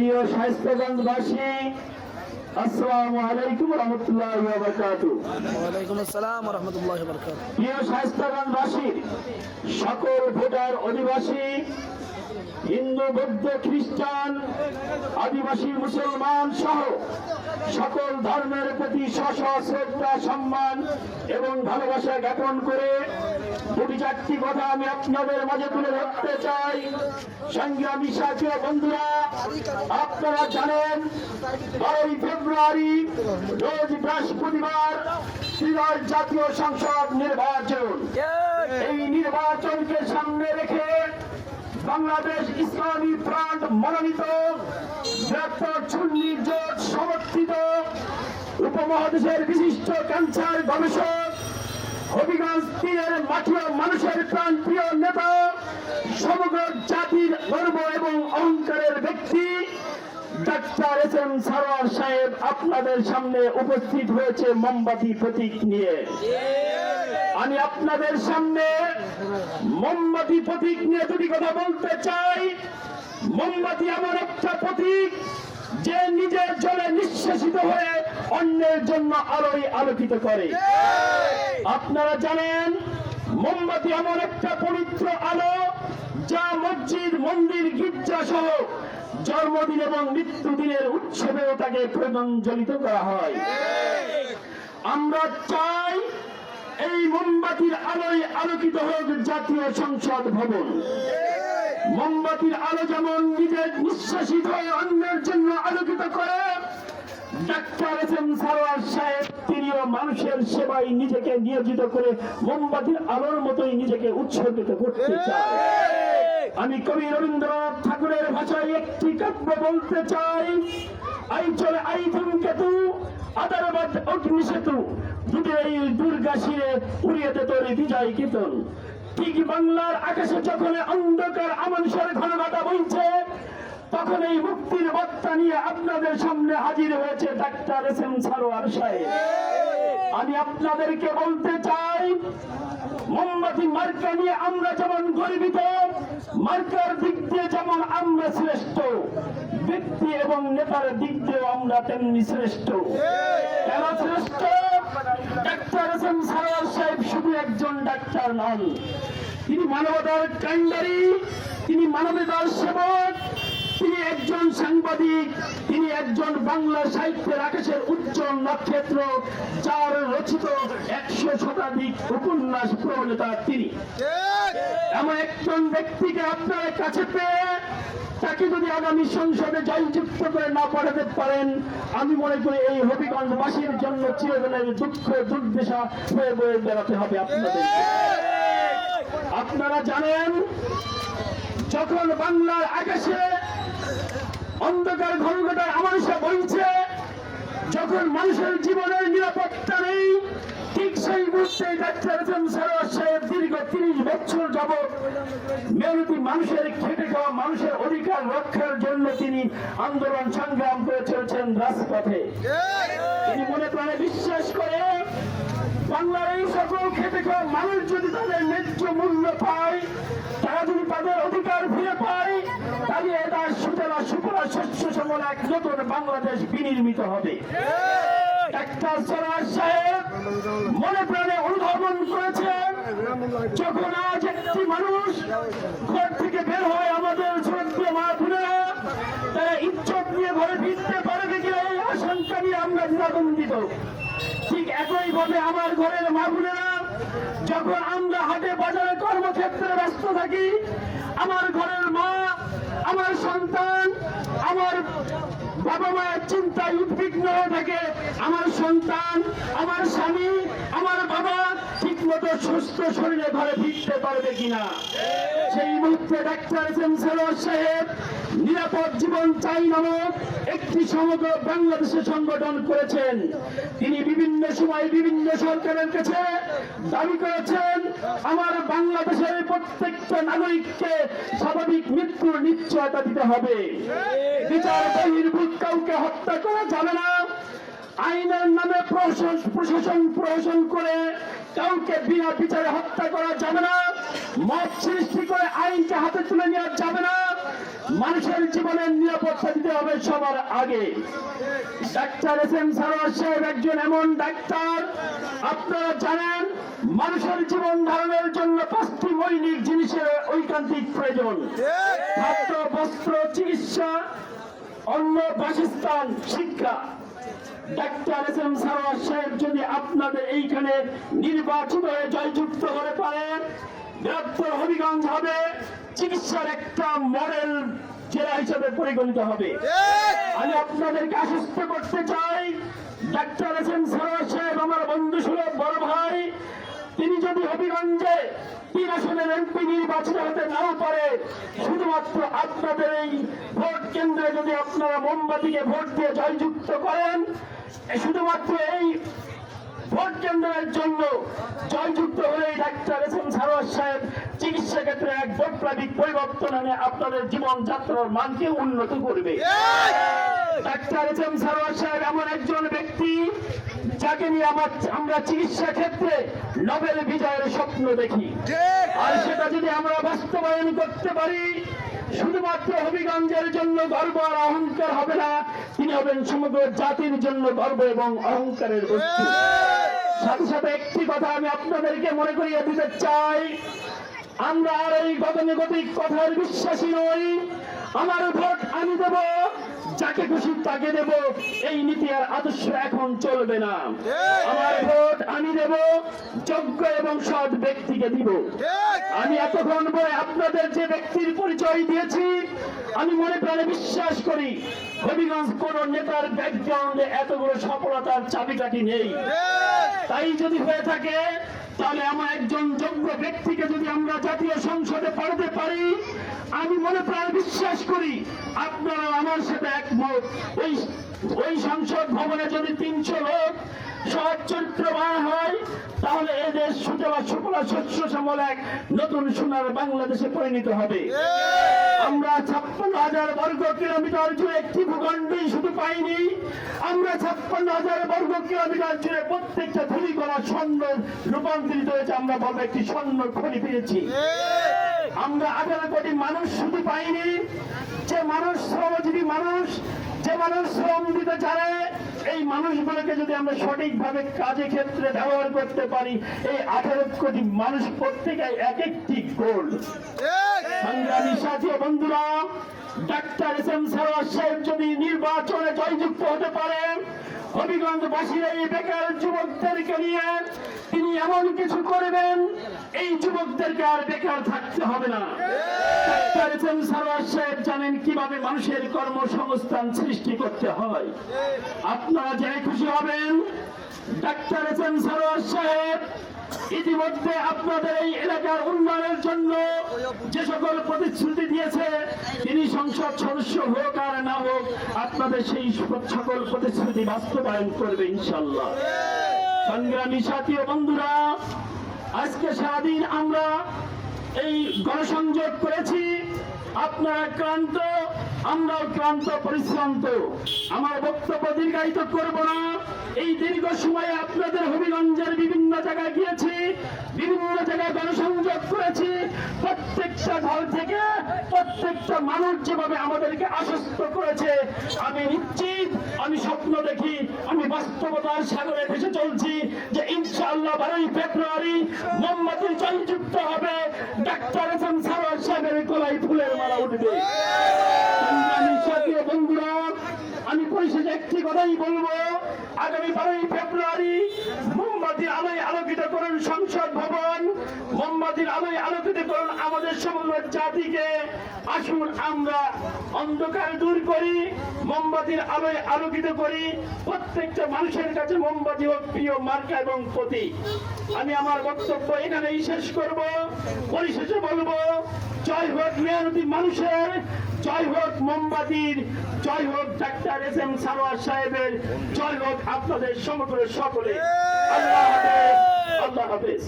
প্রিয় শায়েস্তাগঞ্জবাসী, আসসালামু আলাইকুম ওয়া রাহমাতুল্লাহি ওয়া বারাকাতুহু। ওয়ালাইকুম আসসালাম ওয়া রাহমাতুল্লাহি ওয়া বারাকাতুহু। প্রিয় শায়েস্তাগঞ্জবাসী, সকল ভোটার অধিবাসী, হিন্দু, বৌদ্ধ, খ্রিস্টান, আদিবাসী, মুসলমান সহ সকল ধর্মের প্রতি শ্রদ্ধা, সম্মান এবং ভালোবাসা জ্ঞাপন করে দুটি চারটি কথা আমি আপনাদের মাঝে তুলে ধরতে চাই। সংগ্রামী সাথী বন্ধুরা, আপনারা জানেন 12ই ফেব্রুয়ারি রোজ বৃহস্পতিবার ত্রিদল জাতীয় সংসদ নির্বাচন। এই নির্বাচনকে সামনে রেখে বাংলাদেশ ইসলামী ফ্রন্ট মনোনীত বৃহত্তর সুন্নি জোট সমর্থিত উপমহাদেশের বিশিষ্ট ক্যান্সার গবেষক, হবিগঞ্জ তীরের মাটিয়া মানুষের প্রাণপ্রিয় নেতা, সমগ্র জাতির গর্ব এবং অহংকারের ব্যক্তি ডাক্তার এস.এম. সারোয়ার সাহেব আপনাদের সামনে উপস্থিত হয়েছে মোমবাতি প্রতীক নিয়ে। আমি আপনাদের সামনে মোমবাতি প্রতীক নিয়ে দুটি কথা বলতে চাই। মোমবাতি এমন একটা প্রতীক যে নিজের জলে নিঃশেষিত হয়ে অন্যের জন্য আলোয় আলোকিত করে। আপনারা জানেন মোমবাতি এমন একটা পবিত্র আলো যা মসজিদ, মন্দির, গির্জা সহ জন্মদিন এবং মৃত্যুদিনের উৎসবেও তাকে প্রজ্বলিত করা হয়। আমরা চাই এই মোমবাতির আলোয় আলোকিত হোক জাতীয় সংসদ ভবন। মোমবাতির আলো যেমন নিজের নিঃশ্বাসিত হয়ে অন্যের জন্য আলোকিত করে, ডাক্তার এস.এম. সারোয়ার সাহেব তিনিও মানুষের সেবায় নিজেকে নিয়োজিত করে মোমবাতির আলোর মতোই নিজেকে উৎসর্গিত করতে চায়। আমি কবি রবীন্দ্রনাথ ঠাকুরের ভাষায় একটি কাব্য বলতে চাই। আই চলে আই ধূমকেতু, আদারবাদ অগ্নি সেতু, দুটো এই দুর্গা শিরে উড়িয়েতে তোরে বিজয় কীর্তন। ঠিক বাংলার আকাশে যখন অন্ধকার আমানুষের ঘনঘটা বইছে, তখন এই মুক্তির বার্তা নিয়ে আপনাদের সামনে হাজির হয়েছে ডাক্তার এস.এম. সারোয়ার সাহেব। আমি আপনাদেরকে বলতে চাই, মোমবাতি মার্কা নিয়ে আমরা যেমন গর্বিত, মার্কার দিক দিয়ে যেমন আমরা শ্রেষ্ঠ, ব্যক্তি এবং নেতার দিক দিয়েও আমরা তেমনি শ্রেষ্ঠ। কেন শ্রেষ্ঠ? Doctor SM. সারোয়ার সাহেব শুধু একজন ডাক্তার নন, তিনি মানবতার কাণ্ডারী, তিনি মানবতার সেবক, তিনি একজন সাংবাদিক, তিনি একজন বাংলা সাহিত্যের আকাশের উজ্জ্বল নক্ষত্র, যার রচিত 100 শতাধিক উপন্যাস প্রণেতা তিনি। এমন একজন ব্যক্তিকে আপনার কাছে পেয়ে তাকে যদি আগামী সংসদে জয়যুক্ত করে না পাঠাতে পারেন, আমি মনে করি এই হবিগঞ্জবাসীর জন্য চিরদিনের দুঃখ দুর্দশা হয়ে বয়ে বেড়াতে হবে আপনাদের। আপনারা জানেন যখন বাংলার আকাশে অন্ধকার ঘনঘটায় আমানুষা বইছে, যখন মানুষের জীবনের নিরাপত্তা নেই, ঠিক সেই মুহূর্তে ডাক্তার এস.এম. সারোয়ার সাহেব দীর্ঘ 30 বছর যাবৎ মেহনতি মানুষের খেটে খাওয়া মানুষের অধিকার রক্ষার জন্য তিনি আন্দোলন সংগ্রাম করে চলেছেন রাজপথে। তিনি মনে প্রাণে বিশ্বাস করে বাংলার এই সকল খেটে খাওয়া মানুষ যদি তাদের ন্যায্য মূল্য পায়, তারা যদি তাদের অধিকার ফিরে পায়, তাহলে এটা সুতলা সুফলা শস্য শ্যামল এক নতুন বাংলাদেশ বিনির্মিত হবে। ডাক্তার সারোয়ার সাহেব মনে প্রাণে অনুধাবন করেছেন, যখন আজ একটি মানুষ ঘর থেকে বের হয়, আমাদের শ্রদ্ধেয় মা বোনেরা তারা ইজ্জত নিয়ে ঘরে ফিরতে পারবে কিনা এই আশঙ্কা নিয়ে আমরা দ্বিধাদ্বন্দ্বিত। ঠিক একইভাবে আমার ঘরের মা বোনেরা যখন আমরা হাটে বাজারে কর্মক্ষেত্রে ব্যস্ত থাকি, আমার ঘরের মা, আমার সন্তান, আমার বাবা মায়ের চিন্তায় উদ্বিগ্ন হয়ে থাকে, আমার সন্তান, আমার স্বামী, আমার বাবা ঠিক মতো সুস্থ শরীরে ঘরে ফিরতে পারবে কিনা। সেই মুহূর্তে ডাক্তার এস.এম. সারোয়ার সাহেব নিরাপদ জীবন চাই নামক একটি সমগ্র বাংলাদেশে সংগঠন করেছেন। তিনি বিভিন্ন সময় বিভিন্ন সরকারের কাছে দাবি করেছেন, আমার বাংলাদেশের প্রত্যেকটা নাগরিককে স্বাভাবিক মৃত্যুর নিশ্চয়তা দিতে হবে। বিচার বহির্ভূত কাউকে হত্যা করা যাবে না। আইনের নামে প্রশাসন করে কাউকে বিনা বিচারে হত্যা করা যাবে না। মত সৃষ্টি করে আইনকে হাতে তুলে নেওয়া যাবে না। মানুষের জীবনের নিরাপত্তা দিতে হবে সবার আগে। Doctor SM. সারোয়ার সাহেব একজন এমন ডাক্তার, আপনারা জানেন মানুষের জীবন ধারণের জন্য 5টি মৌলিক জিনিসের ঐকান্তিক প্রয়োজন: খাদ্য, বস্ত্র, চিকিৎসা, অন্ন, বাসস্থান, শিক্ষা। Doctor SM. সারোয়ার সাহেব যদি আপনাদের এইখানে নির্বাচিত হয়ে জয়যুক্ত হতে পারেন, বৃহত্তর হবিগঞ্জ হবে চিকিৎসার একটা মডেল জেলা হিসেবে পরিগণিত হবে। আমি আপনাদেরকে আশ্বস্ত করতে চাই, ডাক্তার এস.এম. সারোয়ার সাহেব আমার বন্ধু সুলভ বড় ভাই, তিনি যদি হবিগঞ্জে 3 আসনের এমপি নির্বাচিত হতে নাও পারে, শুধুমাত্র আপনাদের এই ভোট কেন্দ্রে যদি আপনারা মোমবাতিকে ভোট দিয়ে জয়যুক্ত করেন, শুধুমাত্র এই ভোট কেন্দ্রের জন্য জয়যুক্ত হলে ডাক্তার এস.এম. সারোয়ার সাহেব চিকিৎসা ক্ষেত্রে এক বৈপ্লবিক পরিবর্তন এনে আপনাদের জীবনযাত্রার মানকে উন্নত করবে। Doctor SM. সারোয়ার সাহেব এমন একজন ব্যক্তি যাকে নিয়ে আমরা চিকিৎসা ক্ষেত্রে নোবেল বিজয়ের স্বপ্ন দেখি, আর সেটা যদি আমরা বাস্তবায়ন করতে পারি, শুধুমাত্র হবিগঞ্জের জন্য গর্ব আর অহংকার হবে না, তিনি হবেন সমগ্র জাতির জন্য গর্ব এবং অহংকারের বস্তু। সাথে সাথে একটি কথা আমি আপনাদেরকে মনে করিয়ে দিতে চাই, আমরা আর এই গতানুগতিক কথার বিশ্বাসী নই। আমার ভোট আমি দেব, যাকে খুশি তাকে দেব, এই নীতি আর আদর্শ এখন চলবে না। আমার ভোট আমি দেব, যোগ্য এবং সৎ ব্যক্তিকে দিব। আমি এতক্ষণ পরে আপনাদের যে ব্যক্তির পরিচয় দিয়েছি, আমি মনে প্রাণে বিশ্বাস করি হবিগঞ্জ কোন নেতার ব্যাকগ্রাউন্ডে এত বড় সফলতার চাবিকাঠি নেই। তাই যদি হয়ে থাকে, তাহলে আমার একজন যোগ্য ব্যক্তিকে যদি আমরা জাতীয় সংসদে পাঠাতে পারি, আমি মনে প্রায় বিশ্বাস করি আপনারা আমার সাথে একমত। ওই সংসদ ভবনে যদি 300 লোক সৎ চরিত্রবান হয়, তাহলে এই দেশ সুফলা শস্য শ্যামল এক নতুন সোনার বাংলাদেশে পরিণত হবে। আমরা 56,000 বর্গ কিলোমিটার জুড়ে একটি ভূখণ্ডই শুধু পাইনি, আমরা 56,000 বর্গ কিলোমিটার জুড়ে প্রত্যেকটা ধূলি করা স্বর্ণ রূপান্তরিত হয়েছে। আমরা বলবো একটি স্বর্ণ খনি পেয়েছি। আমরা 18 কোটি মানুষ শুধু পাইনি, যে মানুষ শ্রমজীবী মানুষ, যে মানুষ শ্রম দিতে জানে, এই মানুষগুলোকে যদি আমরা সঠিকভাবে কাজে ক্ষেত্রে ব্যবহার করতে পারি, এই 18 কোটি মানুষ প্রত্যেকে এক একটি গোল্ড। সংগ্রামী সাথী ও বন্ধুরা, ডাক্তার এস.এম. সারোয়ার সাহেব যদি নির্বাচনে জয়যুক্ত হতে পারেন, হবিগঞ্জবাসীর এই বেকার যুবকদেরকে নিয়ে তিনি এমন কিছু করবেন, এই যুবকদেরকে আর বেকার থাকতে হবে না। Doctor SM. সারোয়ার সাহেব জানেন কিভাবে মানুষের কর্মসংস্থান সৃষ্টি করতে হয়। আপনারা জেনে খুশি হবেন, ডাক্তার এস.এম. সারোয়ার সাহেব ইতিমধ্যে আপনাদের এই এলাকার উন্নয়নের জন্য যে সকল প্রতিশ্রুতি দিয়েছে, তিনি সংসদ সদস্য হোক আর না হোক, আপনাদের সেই সকল প্রতিশ্রুতি বাস্তবায়ন করবে ইনশাআল্লাহ। সংগ্রামী সাথী ও বন্ধুরা, আজকে সারাদিন আমরা এই গণসংযোগ করেছি, আপনারা ক্লান্ত, আমরাও ক্লান্ত, পরিশ্রান্ত। আমার বক্তব্য দীর্ঘায়িত করব না। এই দীর্ঘ সময়ে আপনাদের হবিগঞ্জের বিভিন্ন জায়গায় গিয়েছি, বিভিন্ন জায়গায় গণসংযোগ করেছি। প্রত্যেকটা দল থেকে প্রত্যেকটা মানুষ যেভাবে আমাদেরকে আশ্বস্ত করেছে, আমি নিশ্চিত, আমি স্বপ্ন দেখি, আমি বাস্তবতার সাগরে ভেসে চলছি যে ইনশাআল্লাহ 12ই ফেব্রুয়ারি মোমবাতির জয়যুক্ত হবে, ডাক্তার এস.এম. সারোয়ার সাহেবের গলায় ফুলের মালা উঠবে। বন্ধুরা, আমি পরিশেষে একটি কথাই বলবো, আগামী 12ই ফেব্রুয়ারি মোমবাতির আলোয় আলোকিত করুন সংসদ ভবন, মোমবাতির আলোয় আলোকিত করুন আমাদের সমগ্র জাতিকে। আসুন আমরা অন্ধকার দূর করি, মোমবাতির আলোয় আলোকিত করি। প্রত্যেকটা মানুষের কাছে মোমবাতি হোক প্রিয় মার্কা এবং প্রতীক। আমি আমার বক্তব্য এখানেই শেষ করব। পরিশেষে বলবো, জয় হোক মেহনতি মানুষের, জয় হোক মোমবাতির, জয় হোক ডাক্তার এস.এম. সারোয়ার সাহেবের, জয় হোক আপনাদের সমগ্র সকলে। আল্লাহ হাফেজ, আল্লাহ হাফেজ।